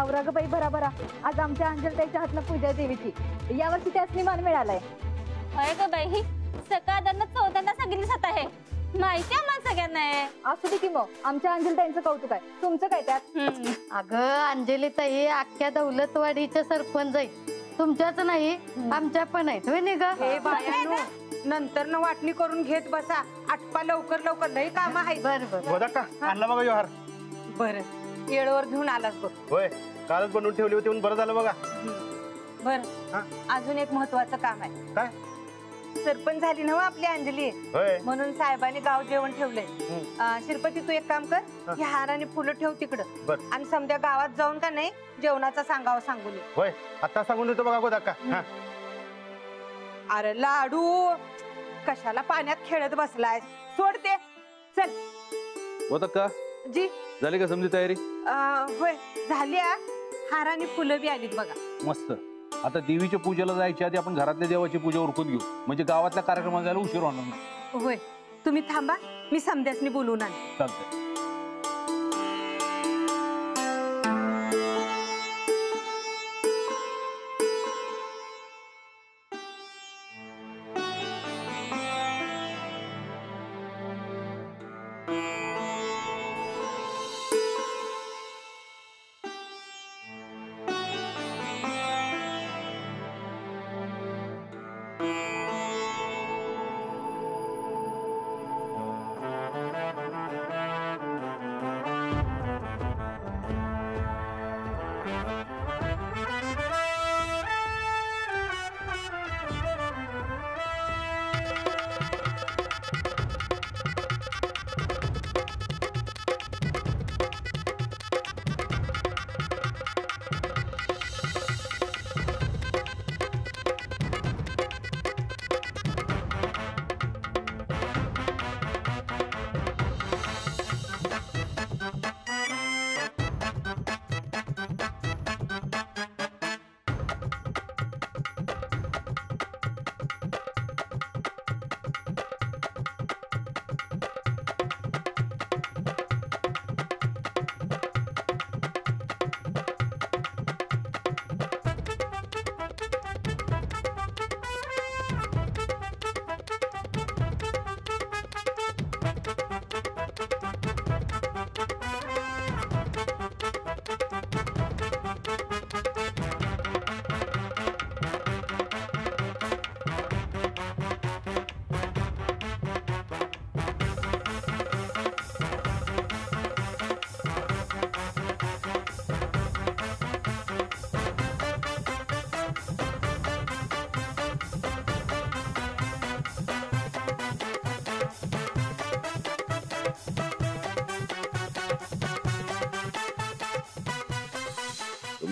आवरा ग बाई भराभरा. आज आमच्या अंजलताईच्या हातनं पूजा देवीची. यावर्षी त्यासनी मान मिळालाय. होय ग बाई, सकाळदांना चौथ्यांदा सांगितलं जात आहे. माहिती आम्हाला सगळ्यांना आहे. असू दे की मग, आमच्या अंजलताईंचं कौतुक आहे. तुमचं काय त्यात? अगं अंजलीताई अख्ख्या दौलतवाडीच्या सरपंच आहे. तुमच्याच नाही आमच्या पण आहेत. होय ग. हे बायानो, नंतर न वाटणी करून घेत बसा. आटपा लवकर लवकर, लई काम आहेत. बरोबर. गोदाक्का आणला बघा व्यवहार. बरं, येळवर घेऊन आलास बघ. होय, कालच बनवून ठेवली होती म्हणून बरं झालं बघा. बर, अजून एक महत्वाचं काम आहे. काय? सरपंच झाली ना आपली अंजली, होय. म्हणून साहेबांनी गाव जेवण ठेवलंय. शिरपती तू एक काम कर, ही हार आणि फुलं ठेव तिकडं आणि समध्या गावात जाऊन का नाही जेवणाचा सांगावं सांगून ये. होय, आता सांगून देतो बघा गोदाक्का. अरे लाडू, कशाला पाण्यात खेळत बसलाय? सोड ते, चल. गोदाक्का जी झाली का समजी तयारी? होय झाली. हार आणि फुलं बी आलीत बघा. मस्त. आता देवीच्या पूजेला जायच्या आधी आपण घरातल्या देवाची पूजा उरकून घेऊ, म्हणजे गावातल्या कार्यक्रमाला जायला उशीर होणार नाही. होय, तुम्ही थांबा, मी समध्यासनी बोलवून आणते. चालतंय.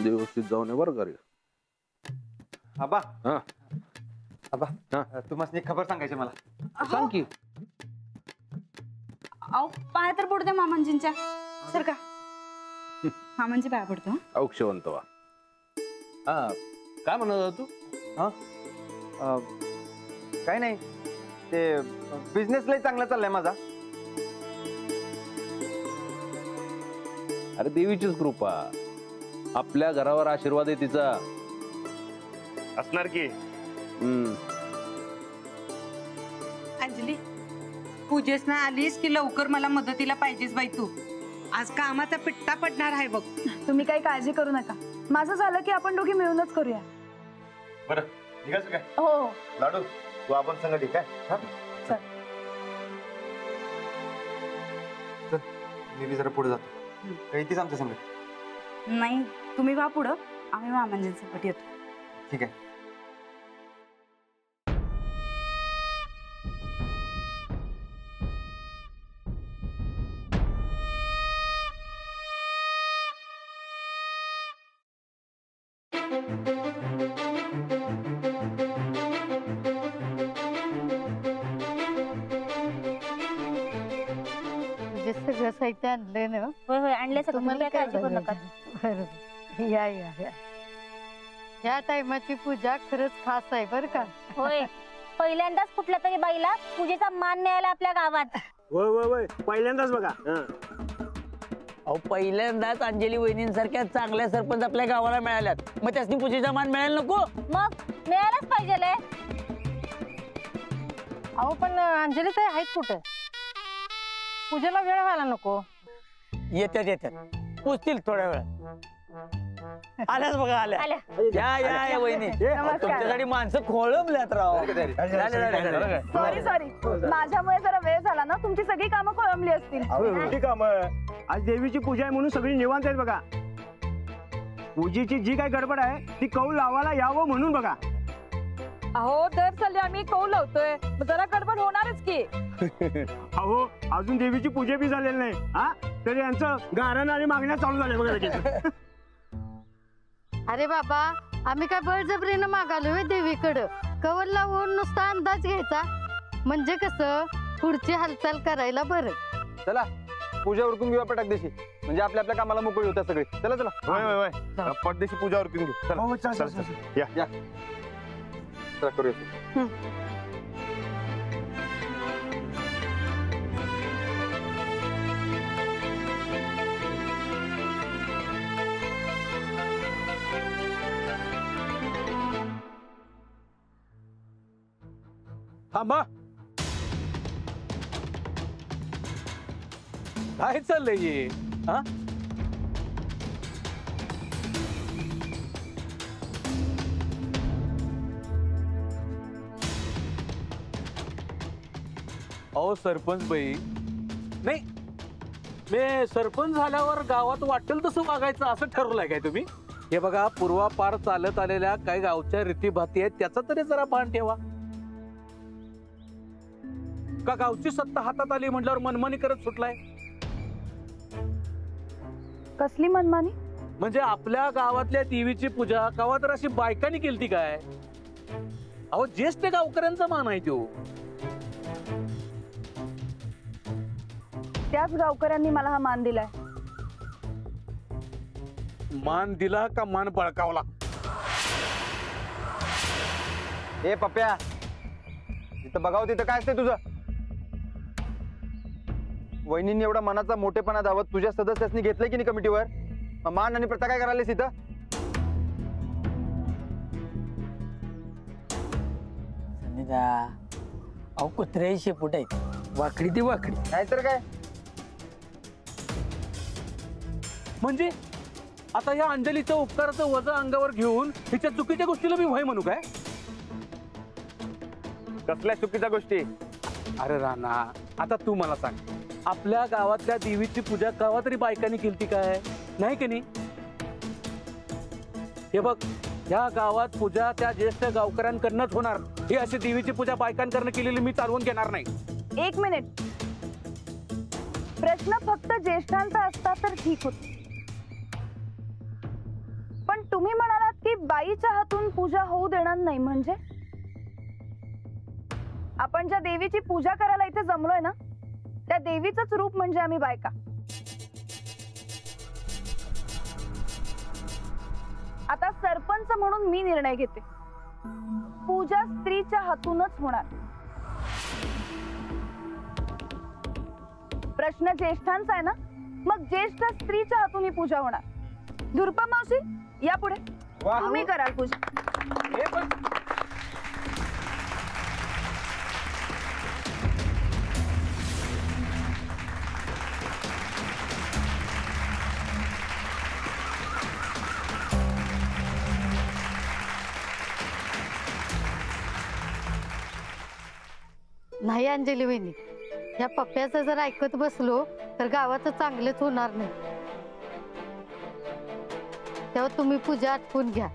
व्यवस्थित जाऊन ये बरं का रे. आबा, हा आबा, तुम्हाला एक खबर सांगायची मला. सांग की. अहो पाया तर पडू द्या मामांजींच्या. सर का मामांची पाया पडतो. औक्षवंत वा. हा काय म्हणत होता तू? हा काय नाही, ते बिझनेस लय चांगला चाललाय माझा. अरे देवीचीच कृपा, आपल्या घरावर आशीर्वाद आहे तिचा. असणार की. अंजली, पूजेस ना आलीस की लवकर मला मदतीला पाहिजेस बाई तू. आज कामाचा पिट्टा पडणार आहे बघ. तुम्ही काही काळजी करू नका. माझं झालं की आपण दोघी मिळूनच करूया. बरं निघायचं काय? हो लाडू, तू आपण संग ठीक आहे. चल. मी बी जरा पुढे जातो. इथेच आमच्या संग. नाही तुम्ही वा पुढं, आम्ही मामांजींसोबत येतो. ठीक आहे. सगळं साहित्य आणलंय ना. होय होय आणले सगळं. तुम्हाला काय काळजी करू नका. बरोबर. या या या. या टायमाची पूजा खरंच खास आहे बर का. होय, पहिल्यांदाच कुठल्या तरी बाईला पूजेचा मान मिळाला आपल्या गावात. वय वय वय, पहिल्यांदाच बघा. अहो पहिल्यांदाच अंजली वहिनींसारख्या चांगल्या सरपंच आपल्या गावाला मिळाल्यात, मग त्यासनी पूजेचा मान मिळायला नको? मग मिळायलाच पाहिजे. अहो पण अंजली ताई आहेत कुठे? पूजेला वेळ व्हायला नको. येत्यात पुजतील थोड्या वेळात. आल्याच बघा, आल्या. या वहिनी. तुमच्यासाठी माणसं खोळंबल्यात राव. सॉरी माझ्यामुळे जरा वेळ झाला ना, तुमची सगळी कामं खोळंबली असतील. कामं आज देवीची पूजा आहे म्हणून सगळी निवांत आहेत बघा. पूजेची जी काही गडबड आहे ती कौल लावायला यावं म्हणून बघा. अहो दर साली आम्ही कौल लावतोय, जरा गडबड होणारच की. अहो अजून देवीची पूजा बी झालेली नाही हा, तरी यांचं गारण आणि मागण्या चालू झाल्या बघा लगेच. अरे बाबा, आम्ही काय बळजबरीनं मागालोय देवीकडं? कवर लावून नुसता अंदाज घ्यायचा म्हणजे कसं पुढची हालचाल करायला बरं. चला पूजा उरकून घेऊ आपण टाकदेशी, म्हणजे आपल्या आपल्या कामाला मोकळी होत्या सगळे. चला चला. होय पडदेशी पूजा उरकून घेऊ. चला या चला करूया. थांबा, काय चाललंय हे? हा अहो सरपंच बाई, नाही मी सरपंच झाल्यावर गावात वाटेल तसं वागायचं असं ठरवलंय काय तुम्ही? हे बघा, पूर्वापार चालत आलेल्या काही गावच्या रीतीभाती आहेत, त्याचा तरी जरा भान ठेवा. का गावची सत्ता हातात आली म्हटल्यावर मनमानी करत सुटलाय? कसली मनमानी? म्हणजे आपल्या गावातल्या देवीची पूजा गावात तर अशी बायकांनी केलती काय? अहो ज्येष्ठ गावकऱ्यांचा मान आहे तो. त्याच गावकऱ्यांनी मला हा मान दिलाय. मान दिला का मान बळकावला? ए पप्प्या, तिथं बघावं तिथं काय असते तुझं? वहिनींनी एवढा मनाचा मोठेपणा दावत तुझ्या सदस्यांनी घेतलंय की नाही कमिटीवर? मग मान आणि प्रथा काय करायला तिथं? अहो कुत्र्याही शेपूट आहेत, वाकडी ती वाकडी. नाहीतर काय. म्हणजे आता या अंजलीचं उपकाराचं वजन अंगावर घेऊन तिच्या चुकीच्या गोष्टीला मी भय म्हणू काय? कसल्या चुकीच्या गोष्टी? अरे राणा, आता तू मला सांग, आपल्या गावातल्या देवीची पूजा गावात तरी बायकांनी केलती काय? नाही की नाही? हे बघ, या गावात पूजा त्या ज्येष्ठ गावकऱ्यांकडनंच होणार. ही अशी देवीची पूजा बायकांकडनं केलेली मी चालवून घेणार नाही. एक मिनिट, प्रश्न फक्त ज्येष्ठांचा असता तर ठीक होत, पण तुम्ही म्हणालात की बाईच्या हातून पूजा होऊ देणार नाही. म्हणजे आपण ज्या देवीची पूजा करायला इथे जमलोय ना, त्या देवीचंच रूप म्हणजे आम्ही बायका. आता सरपंच म्हणून मी निर्णय घेते, पूजा स्त्रीच्या हातूनच होणार. प्रश्न ज्येष्ठांचा आहे ना, मग ज्येष्ठ स्त्रीच्या हातून ही पूजा होणार. धुरपा मावशी या पुढे, तुम्ही कराल पूजा. नाही अंजली वहिनी, या पप्प्याचं जर ऐकत बसलो तर गावाचं चांगलंच होणार नाही. तेव्हा तुम्ही पूजा आटपून घ्या.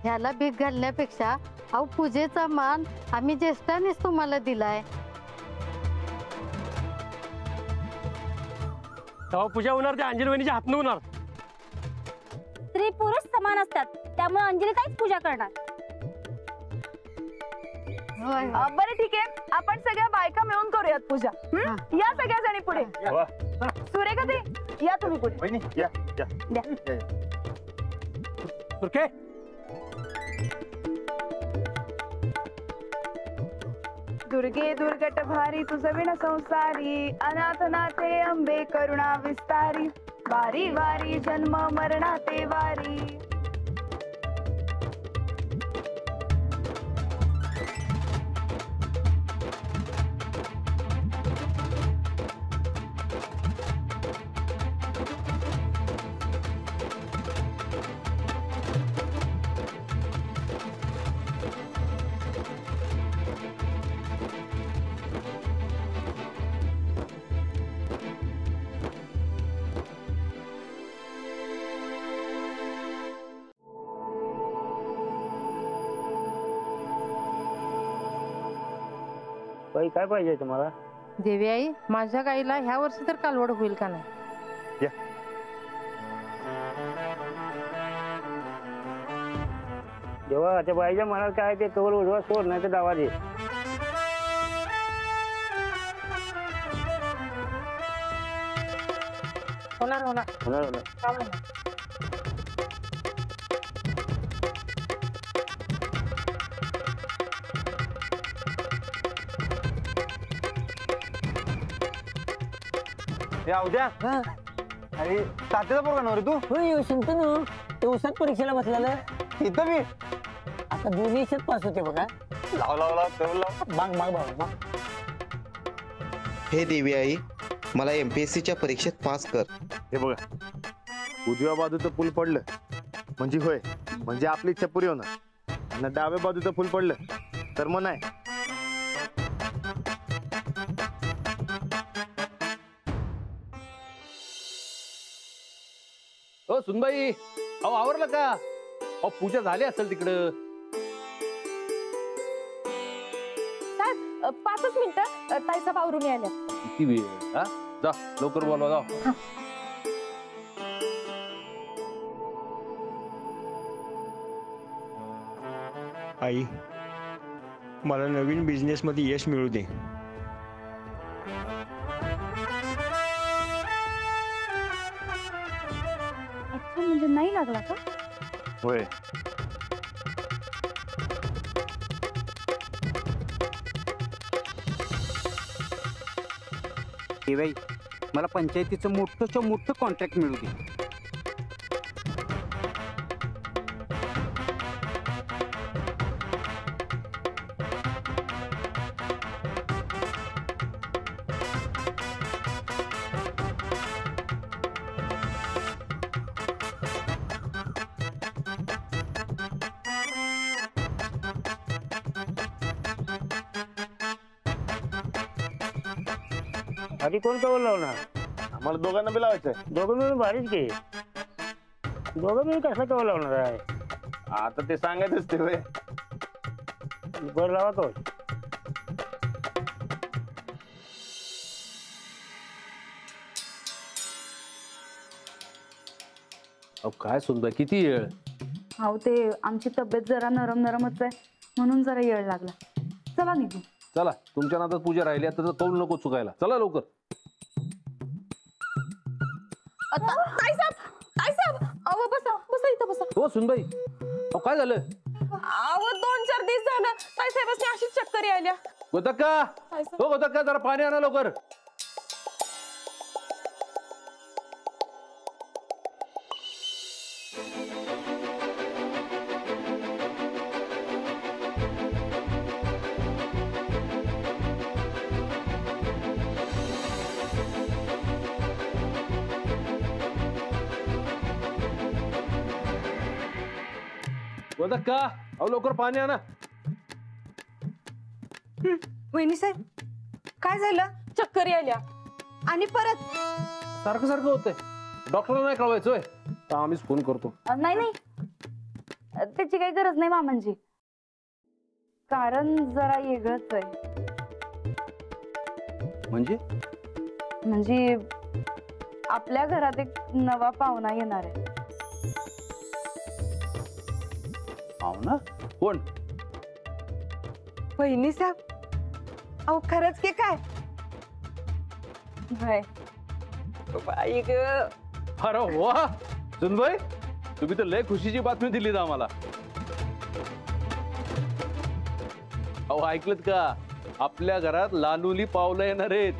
ह्याला भीक घालण्यापेक्षा अहो पूजेचा मान आम्ही ज्येष्ठांनीच तुम्हाला दिलाय. तेव्हा पूजा होणार त्या अंजली वहिनीच्या हातनं होणार. स्त्री पुरुष समान असतात, त्यामुळे अंजली ताईच पूजा करणार. बरं ठीक आहे, आपण सगळ्या बायका मिळून करूयात पूजा. या सगळ्या जणी पुढे. सुरेखा ताई या तुम्ही पुढे. वहिनी या या द्या. सुरखे, दुर्गे दुर्गट भारी तुझ विण संसारी, अनाथ नाथे अंबे करुणा विस्तारी. वारी वारी जन्म मरणाते वारी. बाई काय पाहिजे तुम्हाला? देवी आई, माझ्या गाईला ह्या वर्षी तर कालवड होईल का नाही? जेव्हा त्या बाईच्या मनात काय ते कवर उजवा सोड, नाही तर डावा दे. होणार होणार. होणार होणार. का म्हणणार? उद्या अरे तात्याचा पोरगा ना रे तू? होय शंतनू, ते उसात परीक्षेला बसलेलं. इथं मी आता दोन्ही शेत पास होते बघा. लाव लाव लाव करू लाव. माग माग भाऊ माग. हे देवी आई, मला MPSCच्या परीक्षेत पास कर. हे बघा, उजव्या बाजूचं फुल पडलं म्हणजे होय, म्हणजे आपली इच्छा पुरी होणार. आणि डाव्या बाजूचं फुल पडलं तर मग नाही. हो सुनबाई, अहो आवरलं का? अहो पूजा झाली असेल तिकडं. साहेब 5 मिनिटं, ताईचा पावरून यायला. किती वेळ? हा जा लवकर बोलवा जा. आई, मला नवीन बिझनेस मध्ये यश मिळू दे. अच्छा, म्हणजे नाही लागला का? होय. देवाई, मला पंचायतीचं मोठं मोठं कॉन्ट्रॅक्ट मिळू दे. आधी कोण कवर लावणार? आम्हाला दोघांना बी लावायचंय. दोघं मिळून भारीच घे. दोघं मिळून कसं कवर लावणार आहे? आता ते सांगायचंच ते होय. बरं लावा कवर. अहो काय सुनबाई, किती वेळ? अहो ते आमची तब्येत जरा नरम नरमच आहे, म्हणून जरा येळ लागला. चला निघू. चला, तुमच्या नादात पूजा राहिली आता, तर कौल नको चुकायला. चला लवकर. ताई साहेब, अहो बसा बसा, इथं बसा. हो सुनबाई, अहो काय झालं? अहो 2-4 दिवस झालं ताई साहेबांनी अशीच चक्कर यायल्या. गोतक्का, हो गोतक्का, जरा पाणी आणा लवकर. गोतक्का, अहो लवकर पाणी आणा. वहिनी साहेब, काय झालं? चक्कर यायल्या. आणि परत सारखं सारखं होतंय. डॉक्टरला नाही कळवायचं होय? तर आम्हीच फोन करतो. नाही नाही, त्याची काही गरज नाही मामांजी. कारण जरा वेगळंच आहे. म्हणजे आपल्या घरात एक नवा पाहुणा येणार आहे. पाहुणा? कोण? वहिनी साहेब, अहो खरंच की काय? होय. बाई ग. अरे वा सुनबाई, तुम्ही तर लय खुशीची बातमी दिली आम्हाला. अहो ऐकलत का? आपल्या घरात लालुली पावलं येणार आहेत.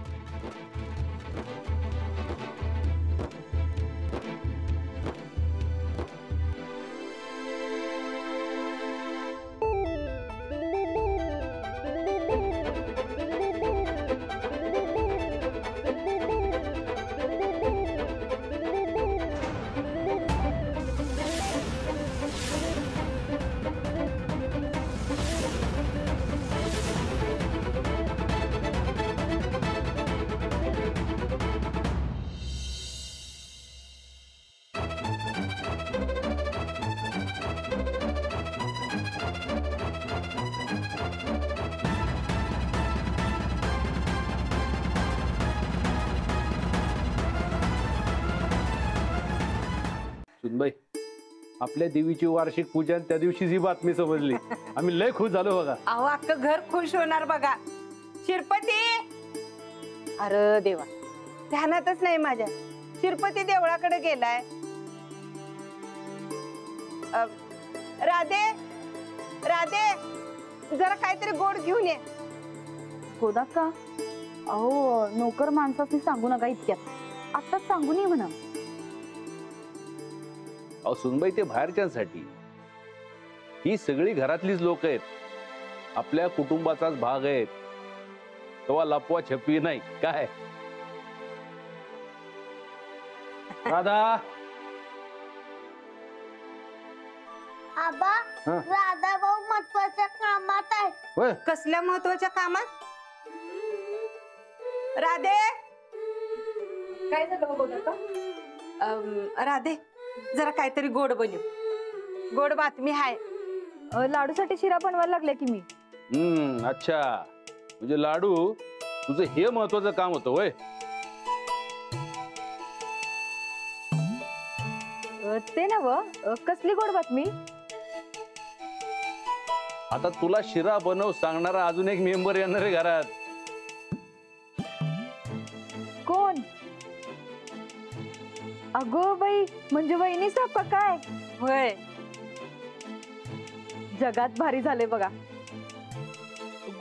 बाई आपल्या देवीची वार्षिक पूजा आणि त्या दिवशी जी बातमी समजली आम्ही लय खुश झालो बघा. अहो अख्खं घर खुश होणार बघा. शिरपती, अरे देवा, ध्यानातच नाही माझ्या. शिरपती देवळाकडे गेलाय. राधे, राधे, जरा काहीतरी गोड घेऊन ये. गोदाक्का, अहो नोकर माणसाची सांगू नका इतक्यात, आत्ताच सांगून ये म्हणा. अहो सुनबाई ते बाहेरच्यांसाठी, ही सगळी घरातलीच लोक आहेत, आपल्या कुटुंबाचाच भाग आहेत. तेव्हा लपवा छपी नाही काय. राधा, आबा, राधा भाऊ महत्वाच्या कामात आहे. होय, कसल्या महत्वाच्या कामात? राधे, काय झालं गोदाक्का? राधे, जरा काहीतरी गोड बनव. गोड बातमी हाय. लाडूसाठी शिरा बनवायला लागले की मी. अच्छा, म्हणजे लाडू तुझं हे महत्वाचं काम होतं होय. ते नव, कसली गोड बातमी? आता तुला शिरा बनव सांगणारा अजून एक मेंबर येणार आहे घरात. कोण? अगो बाई, म्हणजे वहिनी सापा काय? होय, जगात भारी झाले बघा.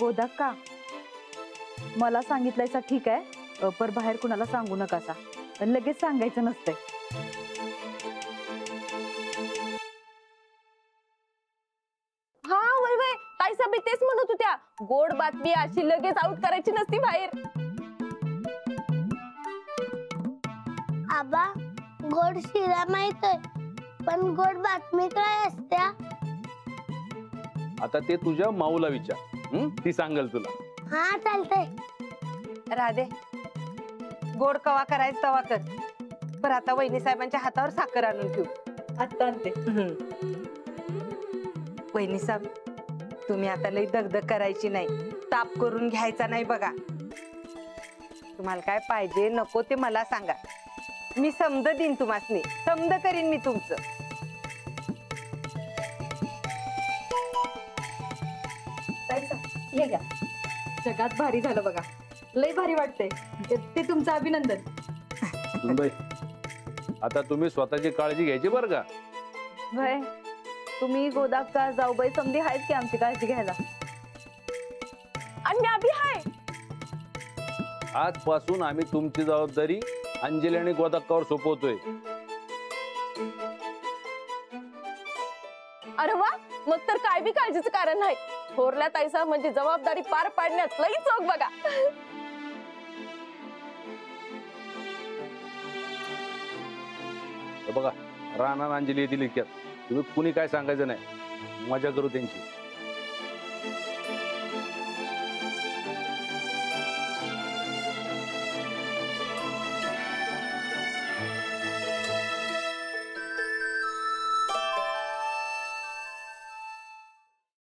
गोदाक्का, मला सांगितलंयसा ठीक आहे, पर बाहेर कुणाला सांगू नकासा. लगेच सांगायचं नसतंय. हा वय वय, ताई सभी तेच म्हणत होत्या, गोड बातमी अशी लगेच आउट करायची नसती बाहेर. आबा, गोड शिरा माहित आहे, पण गोड बातमी काय असत्या? आता ते तुझ्या माऊला विचार, ती सांगेल तुला. हा चालतंय. राधे, गोड कवा करायचं तवा कर. पण आता वहिनी साहेबांच्या हातावर साखर आणून ठेवू. आता आणते. वहिनी साहेब, तुम्ही आता लई दगदग करायची नाही, ताप करून घ्यायचा नाही बघा. तुम्हाला काय पाहिजे नको ते मला सांगा, मी समज देईन तुम्हासनी, समज करीन मी तुमचं. हे घ्या. जगात भारी झालं बघा, लय भारी वाटतंय. ते तुमचं अभिनंदन. सुनबाई, आता तुम्ही स्वतःची काळजी घ्यायची बरं का. वय, तुम्ही गोदाक्का जाऊबाई समधी आहेत की आमची काळजी घ्यायला. आणि मी अभि हाय. आजपासून आम्ही तुमची जबाबदारी अंजली आणि गोदाक्कावर सोपवतोय. अरे वा, मग तर काय बी काळजीचं कारण नाही. थोरल्या ताईसा म्हणजे जबाबदारी पार पाडण्यात लई चोख बघा. बघा, राणा अंजली येतील इतक्यात. तुम्ही कुणी काय सांगायचं नाही, मजा करू त्यांची.